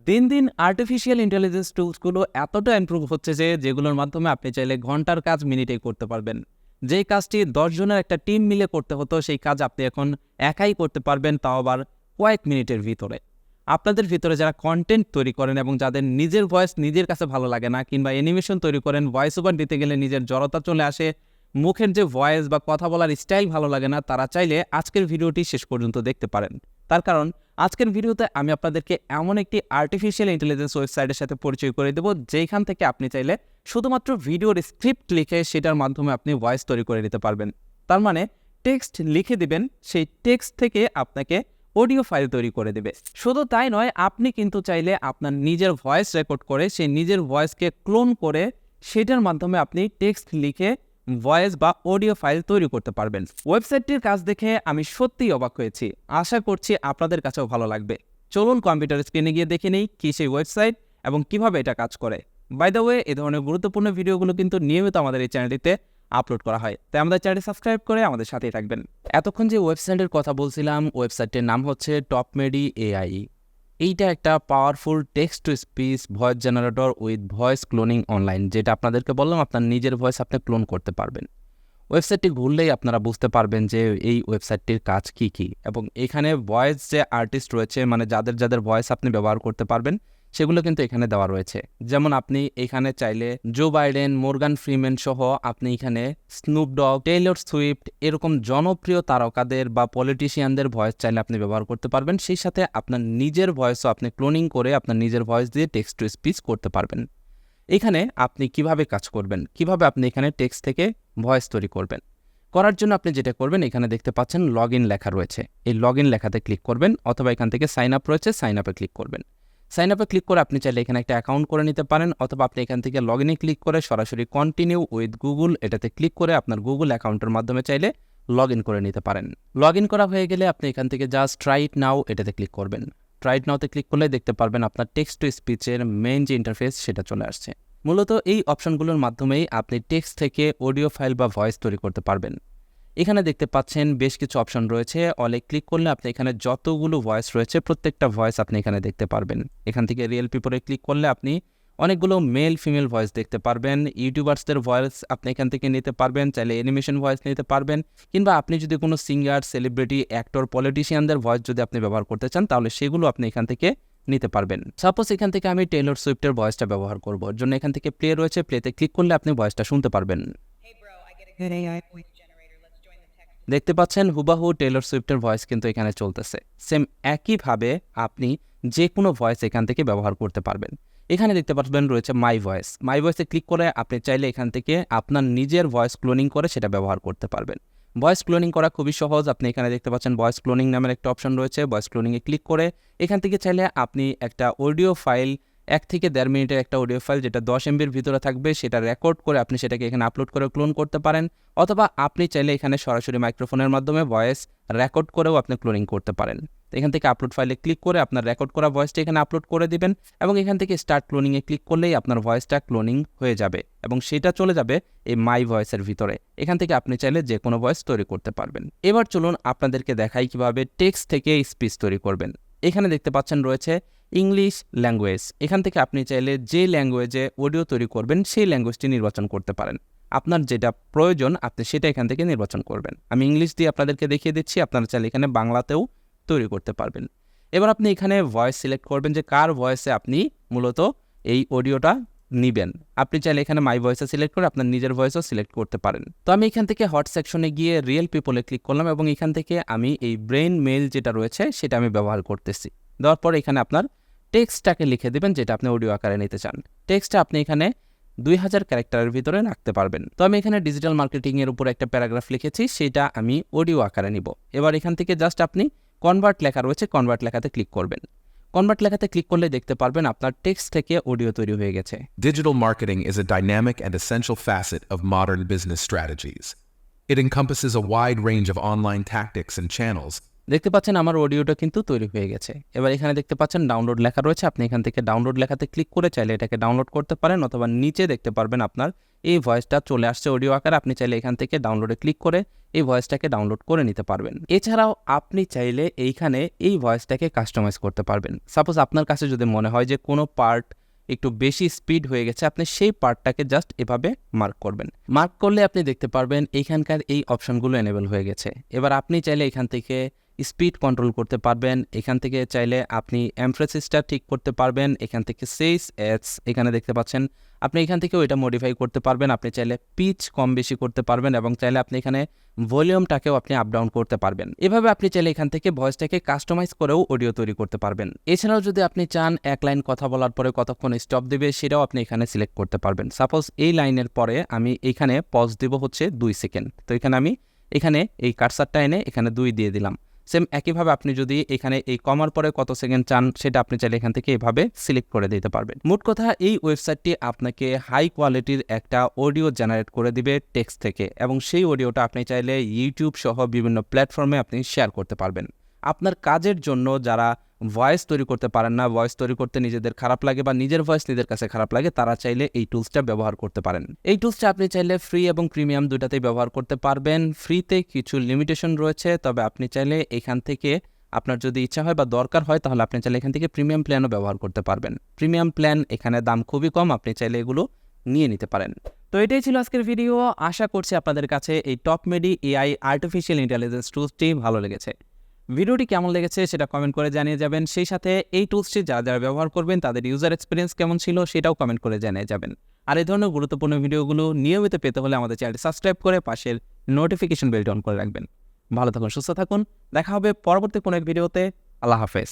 দিন দিন artificial intelligence টুলসগুলো এতটা ইমপ্রুভ হচ্ছে যে যেগুলোর মাধ্যমে আপনি চাইলে ঘন্টার কাজ মিনিটেই করতে পারবেন। যেই কাজটি 10 জনের একটা টিম মিলে করতে হতো সেই কাজ আপনি এখন একাই করতে পারবেন, তাও আবার কয়েক মিনিটের ভিতরে। আপনাদের ভিতরে যারা কন্টেন্ট তৈরি করেন এবং যাদের নিজের ভয়েস নিজের কাছে ভালো লাগে না, কিংবা অ্যানিমেশন তৈরি করেন, ভয়েস ওভার দিতে গেলে নিজের জড়তা চলে আসে, মুখের যে ভয়েস বা কথা বলার স্টাইল ভালো লাগে না, তারা চাইলে আজকের ভিডিওটি শেষ পর্যন্ত দেখতে পারেন। তার কারণ আজকের ভিডিওতে আমি আপনাদেরকে এমন একটি আর্টিফিশিয়াল ইন্টেলিজেন্স ওয়েবসাইটের সাথে পরিচয় করে দেব, যেখান থেকে আপনি চাইলে শুধুমাত্র ভিডিওর স্ক্রিপ্ট লিখে সেটার মাধ্যমে আপনি ভয়েস তৈরি করে নিতে পারবেন। তার মানে টেক্সট লিখে দিবেন, সেই টেক্সট থেকে আপনাকে অডিও ফাইল তৈরি করে দেবে। শুধু তাই নয়, আপনি কিন্তু চাইলে আপনার নিজের ভয়েস রেকর্ড করে সেই নিজের ভয়েসকে ক্লোন করে সেটার মাধ্যমে আপনি টেক্সট লিখে ভয়েস বা অডিও ফাইল তৈরি করতে পারবেন। ওয়েবসাইটটির কাজ দেখে আমি সত্যিই অবাক হয়েছি। আশা করছি আপনাদের কাছেও ভালো লাগবে। চলুন কম্পিউটার স্ক্রিনে গিয়ে দেখে নেই কি সেই ওয়েবসাইট এবং কিভাবে এটা কাজ করে। বাই দ্য ওয়ে, এই ধরনের গুরুত্বপূর্ণ ভিডিওগুলো কিন্তু নিয়মিত আমাদের এই চ্যানেলটিতে আপলোড করা হয়, তাই আমাদের চ্যানেলটি সাবস্ক্রাইব করে আমাদের সাথেই থাকবেন। এতক্ষণ যে ওয়েবসাইটের কথা বলছিলাম, ওয়েবসাইটের নাম হচ্ছে TopMediai। এইটা একটা powerful text to speech voice generator with voice cloning online, যেটা আপনাদেরকে বললাম আপনার নিজের ভয়েস আপনি ক্লোন করতে পারবেন। ওয়েবসাইটটি ঘুরলেই আপনারা বুঝতে পারবেন যে এই ওয়েবসাইটটির কাজ কি কি, এবং এখানে ভয়েস যে আর্টিস্ট রয়েছে, মানে যাদের যাদের ভয়েস আপনি ব্যবহার করতে পারবেন সেগুলো কিন্তু এখানে দেওয়া রয়েছে। যেমন আপনি এখানে চাইলে জো বাইডেন, মর্গান ফ্রিম্যান সহ আপনি এখানে স্নুপ ডগ, টেইলর সুইফট এরকম জনপ্রিয় তারকাদের বা পলিটিশিয়ানদের ভয়েস চাইলে আপনি ব্যবহার করতে পারবেন। সেই সাথে আপনার নিজের ভয়েসও আপনি ক্লোনিং করে আপনার নিজের ভয়েস দিয়ে টেক্সট টু স্পিচ করতে পারবেন। এখানে আপনি কিভাবে কাজ করবেন, কিভাবে আপনি এখানে টেক্সট থেকে ভয়েস তৈরি করবেন, করার জন্য আপনি যেটা করবেন, এখানে দেখতে পাচ্ছেন লগ ইন লেখা রয়েছে, এই লগ ইন লেখাতে ক্লিক করবেন, অথবা এখান থেকে সাইন আপ রয়েছে, সাইন আপে ক্লিক করবেন। সাইন আপে ক্লিক করে আপনি চাইলে এখানে একটা অ্যাকাউন্ট করে নিতে পারেন, অথবা আপনি এখান থেকে লগ ইনে ক্লিক করে সরাসরি কন্টিনিউ উইথ গুগল এটাতে ক্লিক করে আপনার গুগল অ্যাকাউন্টের মাধ্যমে চাইলে লগ ইন করে নিতে পারেন। লগ ইন করা হয়ে গেলে আপনি এখান থেকে জাস্ট ট্রাই ইট নাও এটাতে ক্লিক করবেন। ট্রাই ইট নাওতে ক্লিক করলে দেখতে পারবেন আপনার টেক্সট টু স্পিচের মেইন যে ইন্টারফেস সেটা চলে আসছে। মূলত এই অপশনগুলোর মাধ্যমেই আপনি টেক্সট থেকে অডিও ফাইল বা ভয়েস তৈরি করতে পারবেন। এখানে দেখতে পাচ্ছেন বেশ কিছু অপশন রয়েছে, অলে ক্লিক করলে আপনি এখানে যতগুলো ভয়েস রয়েছে প্রত্যেকটা ভয়েস আপনি এখানে দেখতে পারবেন। এখান থেকে রিয়েল পিপলে ক্লিক করলে আপনি অনেকগুলো মেল ফিমেল ভয়েস দেখতে পারবেন। ইউটিউবার্সদের ভয়েস আপনি এখান থেকে নিতে পারবেন, চাইলে অ্যানিমেশন ভয়েস নিতে পারবেন, কিংবা আপনি যদি কোনো সিঙ্গার, সেলিব্রিটি, অ্যাক্টর, পলিটিশিয়ানদের ভয়েস যদি আপনি ব্যবহার করতে চান তাহলে সেগুলো আপনি এখান থেকে নিতে পারবেন। সাপোজ এখান থেকে আমি টেইলর সুইফটের ভয়েসটা ব্যবহার করব, এর জন্য এখান থেকে প্লে রয়েছে, প্লেতে ক্লিক করলে আপনি ভয়েসটা শুনতে পারবেন। দেখতে পাচ্ছেন হুবাহু টেইলর সুইফটের ভয়েস কিন্তু এখানে চলতেছে। সেম একইভাবে আপনি যে কোনো ভয়েস এখান থেকে ব্যবহার করতে পারবেন। এখানে দেখতে পাচ্ছেন রয়েছে মাই ভয়েস, মাই ভয়েসে ক্লিক করে আপনি চাইলে এখান থেকে আপনার নিজের ভয়েস ক্লোনিং করে সেটা ব্যবহার করতে পারবেন। ভয়েস ক্লোনিং করা খুবই সহজ। আপনি এখানে দেখতে পাচ্ছেন ভয়েস ক্লোনিং নামের একটা অপশন রয়েছে, ভয়েস ক্লোনিংয়ে ক্লিক করে এখান থেকে চাইলে আপনি একটা অডিও ফাইল, 1 থেকে 1.5 মিনিটের একটা অডিও ফাইল যেটা 10 MBর ভিতরে থাকবে সেটা রেকর্ড করে আপনি সেটাকে এখানে আপলোড করে ক্লোন করতে পারেন, অথবা আপনি চাইলে এখানে সরাসরি মাইক্রোফোনের মাধ্যমে ভয়েস রেকর্ড করেও আপনি ক্লোনিং করতে পারেন। তো এখান থেকে আপলোড ফাইলে ক্লিক করে আপনার রেকর্ড করা ভয়েসটা এখানে আপলোড করে দিবেন, এবং এখান থেকে স্টার্ট ক্লোনিংয়ে ক্লিক করলেই আপনার ভয়েসটা ক্লোনিং হয়ে যাবে এবং সেটা চলে যাবে এই মাই ভয়েসের ভিতরে। এখান থেকে আপনি চাইলে যে কোনো ভয়েস তৈরি করতে পারবেন। এবার চলুন আপনাদেরকে দেখাই কিভাবে টেক্সট থেকে স্পিচ তৈরি করবেন। এখানে দেখতে পাচ্ছেন রয়েছে ইংলিশ ল্যাঙ্গুয়েজ। এখান থেকে আপনি চাইলে যে ল্যাঙ্গুয়েজে অডিও তৈরি করবেন সেই ল্যাঙ্গুয়েজটি নির্বাচন করতে পারেন। আপনার যেটা প্রয়োজন আপনি সেটা এখান থেকে নির্বাচন করবেন। আমি ইংলিশ দিয়ে আপনাদেরকে দেখিয়ে দিচ্ছি, আপনারা চাইলে এখানে বাংলাতেও তৈরি করতে পারবেন। এবার আপনি এখানে ভয়েস সিলেক্ট করবেন যে কার ভয়েসে আপনি মূলত এই অডিওটা নিবেন। আপনি চাইলে এখানে মাই ভয়েসে সিলেক্ট করে আপনার নিজের ভয়েসও সিলেক্ট করতে পারেন। তো আমি এখান থেকে হট সেকশনে গিয়ে রিয়েল পিপলে ক্লিক করলাম, এবং এখান থেকে আমি এই ব্রেইন মেইল যেটা রয়েছে সেটা আমি ব্যবহার করতেছি। দেওয়ার পর এখানে আপনার টেক্সটটাকে লিখে দেবেন যেটা আপনি অডিও আকারে নিতে চান। টেক্সটটা আপনি এখানে 2000 ক্যারেক্টারের ভিতরে রাখতে পারবেন। তো আমি এখানে ডিজিটাল মার্কেটিং এর উপর একটা প্যারাগ্রাফ লিখেছি, সেটা আমি অডিও আকারে নিব। এবার এখান থেকে জাস্ট আপনি কনভার্ট লেখা রয়েছে, কনভার্ট লেখাতে ক্লিক করবেন। কনভার্ট লেখাতে ক্লিক করলে দেখতে পারবেন আপনার টেক্সট থেকে অডিও তৈরি হয়ে গেছে। Digital marketing is a dynamic and essential facet of modern business strategies. It encompasses a wide range of online tactics and channels, দেখতে পাচ্ছেন আমার অডিওটা কিন্তু তৈরি হয়ে গেছে। এবার এখানে দেখতে পাচ্ছেন ডাউনলোড লেখা রয়েছে। আপনি এখান থেকে ডাউনলোড লেখাতে ক্লিক করে চাইলে এটাকে ডাউনলোড করতে পারেন, অথবা নিচে দেখতে পারবেন আপনার এই ভয়েসটা চলে আসছে অডিও আকারে। আপনি চাইলে এখান থেকে ডাউনলোডে ক্লিক করে এই ভয়েসটাকে ডাউনলোড করে নিতে পারবেন। এছাড়াও আপনি চাইলে এইখানে এই ভয়েসটাকে কাস্টমাইজ করতে পারবেন। সাপোজ আপনার কাছে যদি মনে হয় যে কোনো পার্ট একটু বেশি স্পিড হয়ে গেছে, আপনি সেই পার্টটাকে জাস্ট এভাবে মার্ক করবেন। মার্ক করলে আপনি দেখতে পারবেন এইখানকার এই অপশনগুলো এনেবল হয়ে গেছে। এবার আপনি চাইলে এখান থেকে স্পিড কন্ট্রোল করতে পারবেন। এখান থেকে চাইলে আপনি এমফ্যাসিসটা ঠিক করতে পারবেন। এখান থেকে সেইস এস এখানে দেখতে পাচ্ছেন, আপনি এখান থেকে ওইটা মডিফাই করতে পারবেন। আপনি চাইলে পিচ কম বেশি করতে পারবেন, এবং চাইলে আপনি এখানে ভলিউমটাকেও আপনি আপ ডাউন করতে পারবেন। এভাবে আপনি চাইলে এখান থেকে ভয়েসটাকে কাস্টমাইজ করেও অডিও তৈরি করতে পারবেন। এছাড়াও যদি আপনি চান এক লাইন কথা বলার পরে কতক্ষণ স্টপ দিবে সেটাও আপনি এখানে সিলেক্ট করতে পারবেন। সাপোজ এই লাইনের পরে আমি এখানে পজ দিব হচ্ছে 2 সেকেন্ড, তো এখানে আমি এই কার্সারটা এনে এখানে 2 দিয়ে দিলাম। সেম একইভাবে আপনি যদি এখানে এই কমার পরে কত সেকেন্ড চান সেটা আপনি চাইলে এখান থেকে এভাবে সিলেক্ট করে দিতে পারবেন। মোট কথা, এই ওয়েবসাইটটি আপনাকে হাই কোয়ালিটির একটা অডিও জেনারেট করে দিবে টেক্সট থেকে, এবং সেই অডিওটা আপনি চাইলে ইউটিউব সহ বিভিন্ন প্ল্যাটফর্মে আপনি শেয়ার করতে পারবেন। আপনার কাজের জন্য যারা ভয়েস তৈরি করতে পারেন না, ভয়েস তৈরি করতে নিজেদের খারাপ লাগে বা নিজের ভয়েস নিজের কাছে খারাপ লাগে, তারা চাইলে এই টুলসটা ব্যবহার করতে পারেন। এই টুলসটা আপনি চাইলে ফ্রি এবং প্রিমিয়াম দুটাতেই ব্যবহার করতে পারবেন। ফ্রিতে কিছু লিমিটেশন রয়েছে, তবে আপনি চাইলে এখান থেকে আপনার যদি ইচ্ছা হয় বা দরকার হয় তাহলে আপনি চাইলে এখান থেকে প্রিমিয়াম প্ল্যানও ব্যবহার করতে পারবেন। প্রিমিয়াম প্ল্যান এখানে দাম খুবই কম, আপনি চাইলে এগুলো নিয়ে নিতে পারেন। তো এটাই ছিল আজকের ভিডিও। আশা করছি আপনাদের কাছে এই টপমেডি এআই আর্টিফিশিয়াল ইন্টেলিজেন্স টুলসটি ভালো লেগেছে। ভিডিওটি কেমন লেগেছে সেটা কমেন্ট করে জানিয়ে যাবেন। সেই সাথে এই টুলসটি যারা ব্যবহার করবেন তাদের ইউজার এক্সপিরিয়েন্স কেমন ছিল সেটাও কমেন্ট করে জানিয়ে যাবেন। আর এই ধরনের গুরুত্বপূর্ণ ভিডিওগুলো নিয়মিত পেতে হলে আমাদের চ্যানেলটি সাবস্ক্রাইব করে পাশের নোটিফিকেশন বেলটি অন করে রাখবেন। ভালো থাকুন, সুস্থ থাকুন, দেখা হবে পরবর্তী কোনো এক ভিডিওতে। আল্লাহ হাফেজ।